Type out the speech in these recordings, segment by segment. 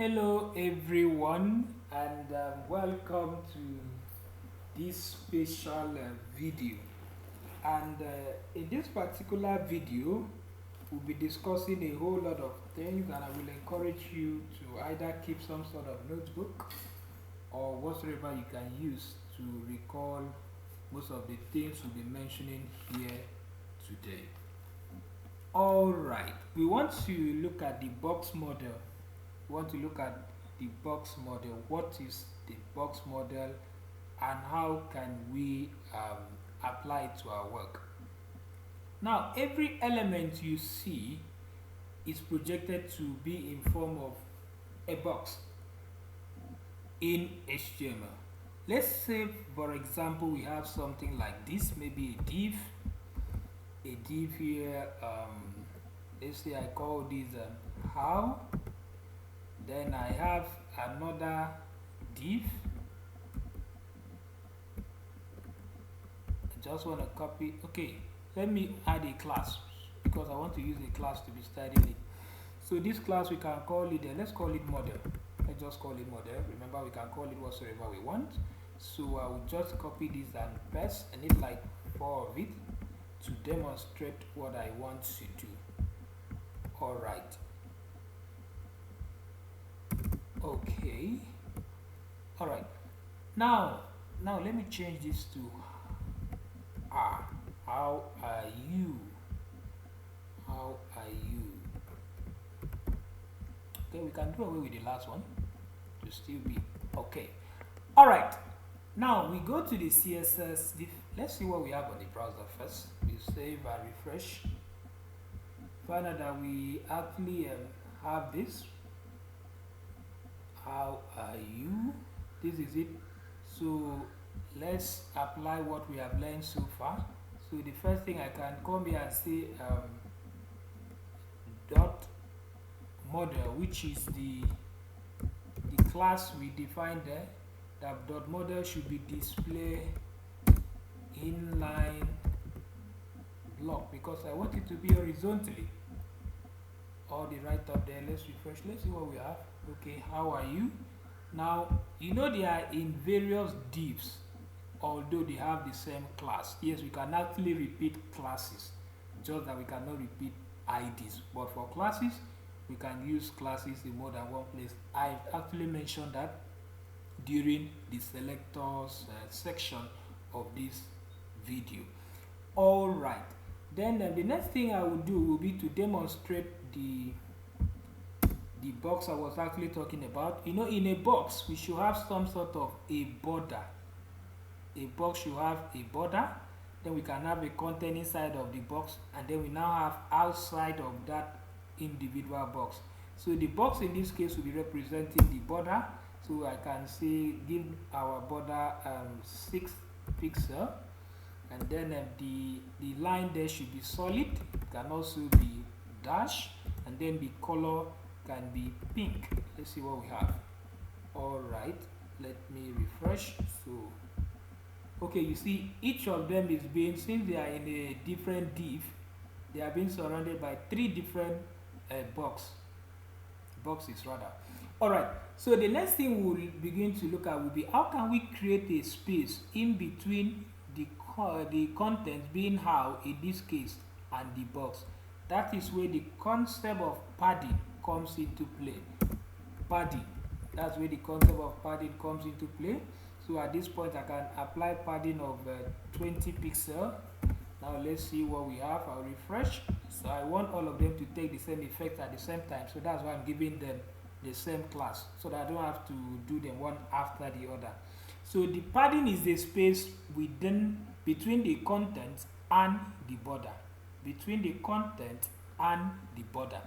Hello everyone and welcome to this special video, and in this particular video we'll be discussing a whole lot of things, and I will encourage you to either keep some sort of notebook or whatsoever you can use to recall most of the things we'll be mentioning here today. Alright, we want to look at the box model. We want to look at the box model. What is the box model and how can we apply it to our work? Now, every element you see is projected to be in form of a box in HTML. Let's say, for example, we have something like this, maybe a div here. Let's say I call this how. Then I have another div. I just want to copy. Okay, let me add a class because I want to use a class to be studying it. So this class we can call it, let's call it model. Let's just call it model. Remember, we can call it whatsoever we want. So I will just copy this and paste. I need like 4 of it to demonstrate what I want to do. Alright. Okay. Alright. Now let me change this to R. How are you? How are you? Okay, we can do away with the last one to still be okay. Alright. Now we go to the CSS. Let's see what we have on the browser first. We save and refresh. Find out that we actually have this. How are you? This is it. So let's apply what we have learned so far. So the first thing, I can come here and say dot model, which is the class we defined there. That dot model should be display inline block because I want it to be horizontally. All the right up there. Let's refresh. Let's see what we have. Okay, how are you? Now you know they are in various divs, although they have the same class. Yes, we can actually repeat classes, just that we cannot repeat IDs. But for classes, we can use classes in more than one place. I actually mentioned that during the selectors section of this video. All right. Then the next thing I will do will be to demonstrate the box I was actually talking about. You know, in a box we should have some sort of a border. A box should have a border. Then we can have a content inside of the box, and then we now have outside of that individual box. So the box in this case will be representing the border. So I can say give our border 6 pixels. And then the line there should be solid. It can also be dash, and then the color can be pink. Let's see what we have. Alright, let me refresh. So okay, you see each of them is being, since they are in a different div, they are being surrounded by 3 different boxes rather. Alright, so the next thing we'll begin to look at will be how can we create a space in between the content, being how in this case, and the box. That is where the concept of padding comes into play. Padding, that's where the concept of padding comes into play. So at this point I can apply padding of 20 pixels. Now let's see what we have. I'll refresh. So I want all of them to take the same effect at the same time, so that's why I'm giving them the same class, so that I don't have to do them one after the other. So the padding is the space between the content and the border. Between the content and the border.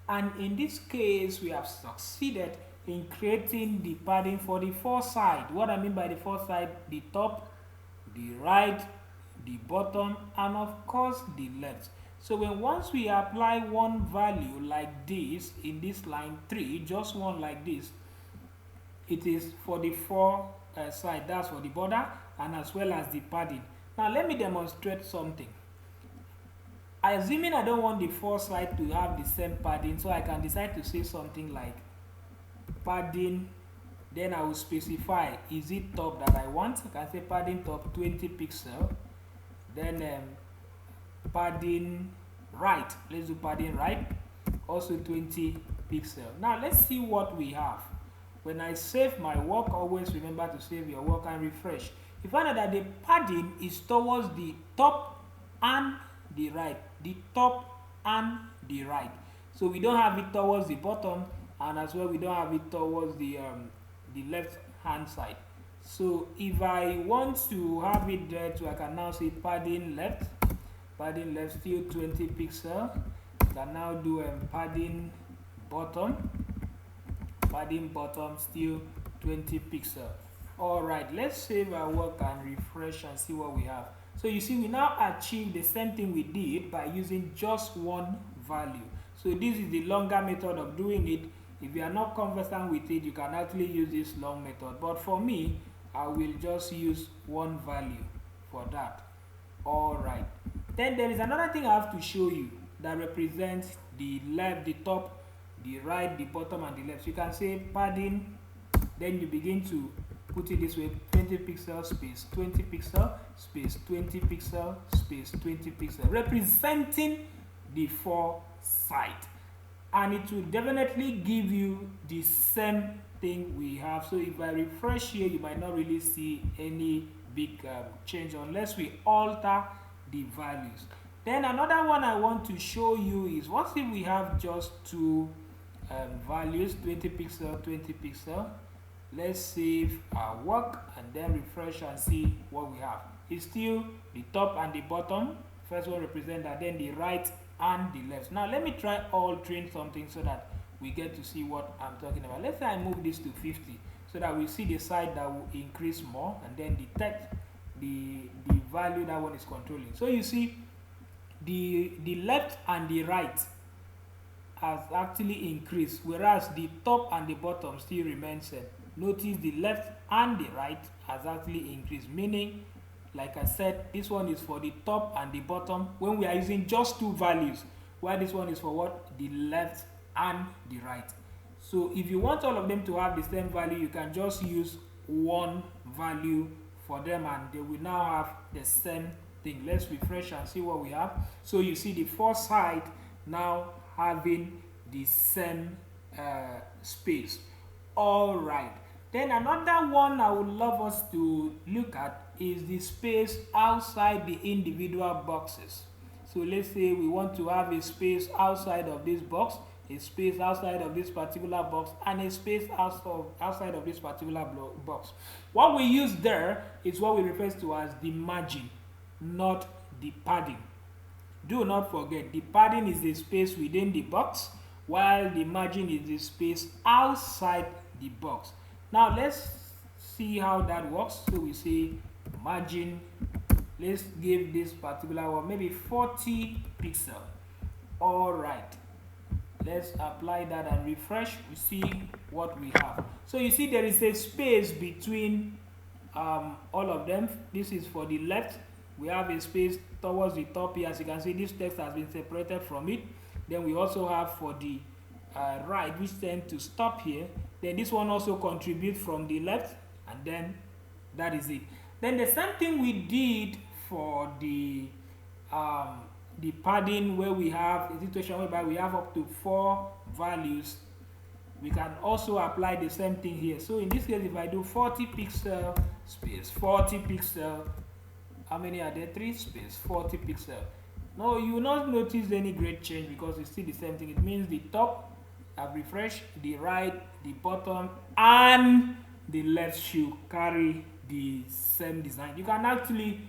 And in this case, we have succeeded in creating the padding for the 4 sides. What I mean by the 4 sides: the top, the right, the bottom, and of course the left. So once we apply one value like this in this line 3, just one like this, it is for the 4 side. That's for the border and as well as the padding. Now let me demonstrate something. Assuming I don't want the 4 side to have the same padding, so I can decide to say something like padding, then I will specify, is it top that I want? I can say padding top 20 pixel, then padding right, let's do padding right, also 20 pixel. Now let's see what we have. When I save my work, always remember to save your work and refresh. You find out that the padding is towards the top and the right, the top and the right. So we don't have it towards the bottom, and as well we don't have it towards the left hand side. So if I want to have it there too, I can now say padding left still 20 pixel. I can now do padding bottom still 20 pixel. Alright, let's save our work and refresh and see what we have. So you see, we now achieve the same thing we did by using just one value. So this is the longer method of doing it. If you are not conversant with it, you can actually use this long method. But for me, I will just use one value for that. Alright. Then there is another thing I have to show you that represents the left, the top, the right, the bottom, and the left. So you can say padding, then you begin to put it this way: 20 pixel space 20 pixel space 20 pixel space 20 pixel, representing the four sides. And it will definitely give you the same thing we have. So if I refresh here, you might not really see any big change unless we alter the values. Then another one I want to show you is, what if we have just two values, 20 pixel 20 pixel. Let's save our work and then refresh and see what we have. It's still the top and the bottom. First one represent that, then the right and the left. Now let me try altering something so that we get to see what I'm talking about. Let's say I move this to 50 so that we see the side that will increase more, and then the text, the value that one is controlling. So you see the left and the right has actually increased, whereas the top and the bottom still remain same. Notice the left and the right has actually increased, meaning, like I said, this one is for the top and the bottom when we are using just two values, while this one is for what? The left and the right. So if you want all of them to have the same value, you can just use one value for them and they will now have the same thing. Let's refresh and see what we have. So you see the first side now having the same space. All right. Then another one I would love us to look at is the space outside the individual boxes. So let's say we want to have a space outside of this box, a space outside of this particular box, and a space outside of this particular box. What we use there is what we refer to as the margin, not the padding. Do not forget, the padding is the space within the box, while the margin is the space outside the box. Now let's see how that works. So we say margin, let's give this particular one maybe 40 pixel. All right, let's apply that and refresh. We see what we have. So you see there is a space between all of them. This is for the left. We have a space towards the top here. As you can see, this text has been separated from it. Then we also have for the right, which tend to stop here. Then this one also contributes from the left, and then that is it. Then the same thing we did for the padding, where we have a situation whereby we have up to 4 values. We can also apply the same thing here. So in this case, if I do 40 pixel space 40 pixel, how many are there? 3 space 40 pixel. No, you will not notice any great change because it's still the same thing. It means the top, I've refreshed, the right, the bottom, and the left should carry the same design. You can actually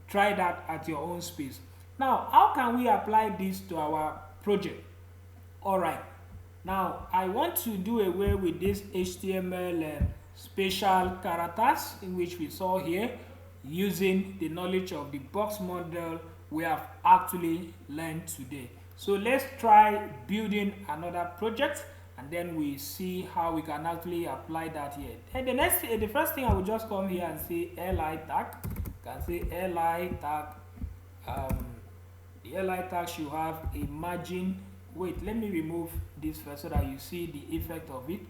try that at your own space. Now, how can we apply this to our project? All right. Now, I want to do away with this HTML special characters in which we saw here, using the knowledge of the box model we have actually learned today. So let's try building another project, and then we see how we can actually apply that here. And the first thing I will just come here and say li tag. You can say li tag. The li tag should have a margin. Wait, let me remove this first so that you see the effect of it.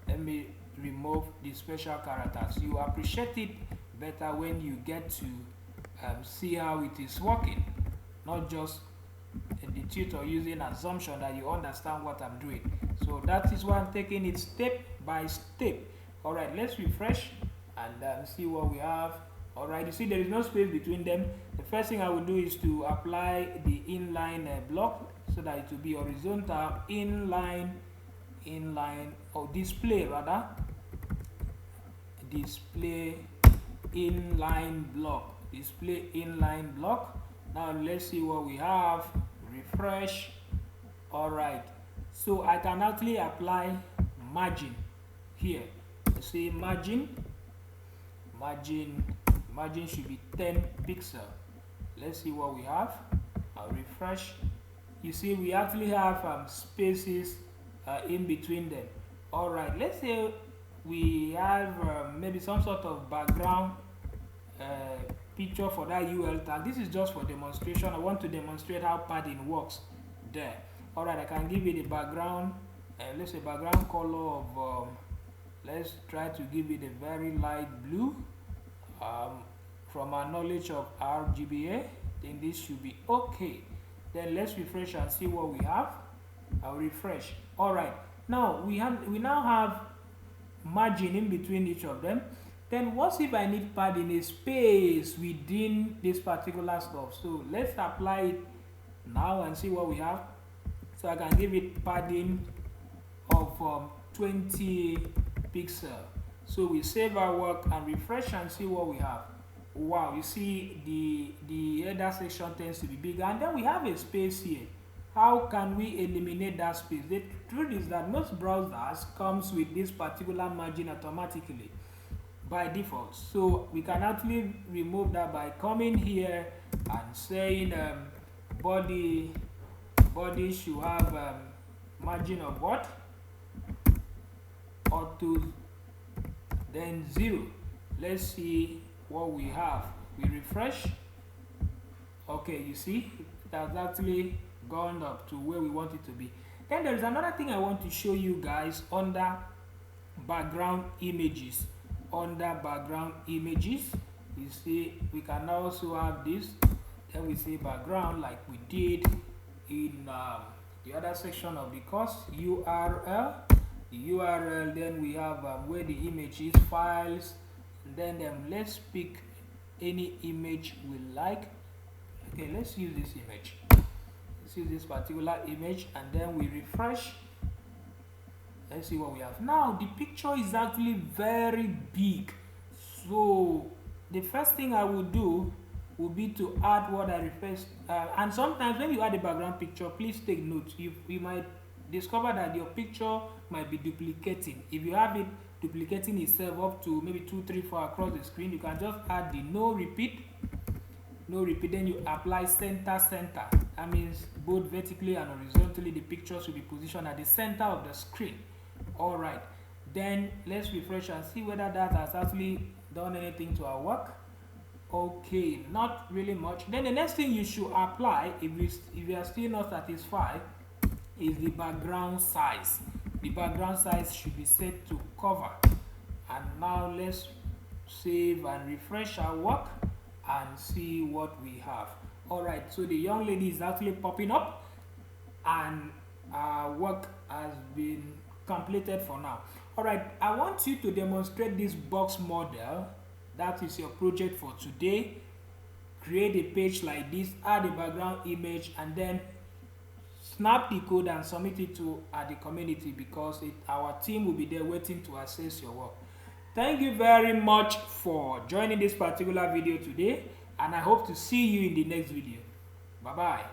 let me remove the special characters. You appreciate it better when you get to see how it is working, not just the tutor using assumption that you understand what I'm doing. So that is why I'm taking it step by step. All right, let's refresh and see what we have. All right, you see there is no space between them. The first thing I will do is to apply the inline block so that it will be horizontal inline or display rather, display inline block, display inline block. Now let's see what we have. Refresh. All right, so I can actually apply margin here. Say margin should be 10 pixel. Let's see what we have. I'll refresh. You see we actually have spaces in between them. All right, let's say we have maybe some sort of background picture for that UL tag. This is just for demonstration. I want to demonstrate how padding works there. All right, I can give it a background, let's say background color of let's try to give it a very light blue. From our knowledge of RGBA, then this should be okay. Then let's refresh and see what we have. I'll refresh. All right, now we now have margin in between each of them. Then what if I need padding, a space within this particular stuff? So let's apply it now and see what we have. So I can give it padding of 20 pixel. So we save our work and refresh and see what we have. Wow, you see the header section tends to be bigger, and then we have a space here. How can we eliminate that space? The truth is that most browsers comes with this particular margin automatically by default. So we can actually remove that by coming here and saying body should have margin of what? Auto, then 0. Let's see what we have. We refresh. Okay, you see it has actually gone up to where we want it to be. Then there is another thing I want to show you guys under background images. Under background images, you see we can also have this. Then we say background like we did in the other section of the course, URL. The URL, then we have where the image is, files, and then let's pick any image we like. Okay, let's use this image. Let's use this particular image, and then we refresh. Let's see what we have. Now the picture is actually very big, so the first thing I will do will be to add what I request. And sometimes when you add a background picture, please take note. You might discover that your picture might be duplicating. If you have it duplicating itself up to maybe 2, 3, 4 across the screen, you can just add the no repeat, then you apply center. That means both vertically and horizontally the pictures will be positioned at the center of the screen. All right, then let's refresh and see whether that has actually done anything to our work. Okay, not really much. Then the next thing you should apply, if you are still not satisfied, is the background size. The background size should be set to cover. And now let's save and refresh our work and see what we have. All right, so the young lady is actually popping up, and our work has been completed for now. All right, I want you to demonstrate this box model. That is your project for today. Create a page like this, add a background image, and then snap the code and submit it to the community, because our team will be there waiting to assess your work. Thank you very much for joining this particular video today, and I hope to see you in the next video. Bye bye.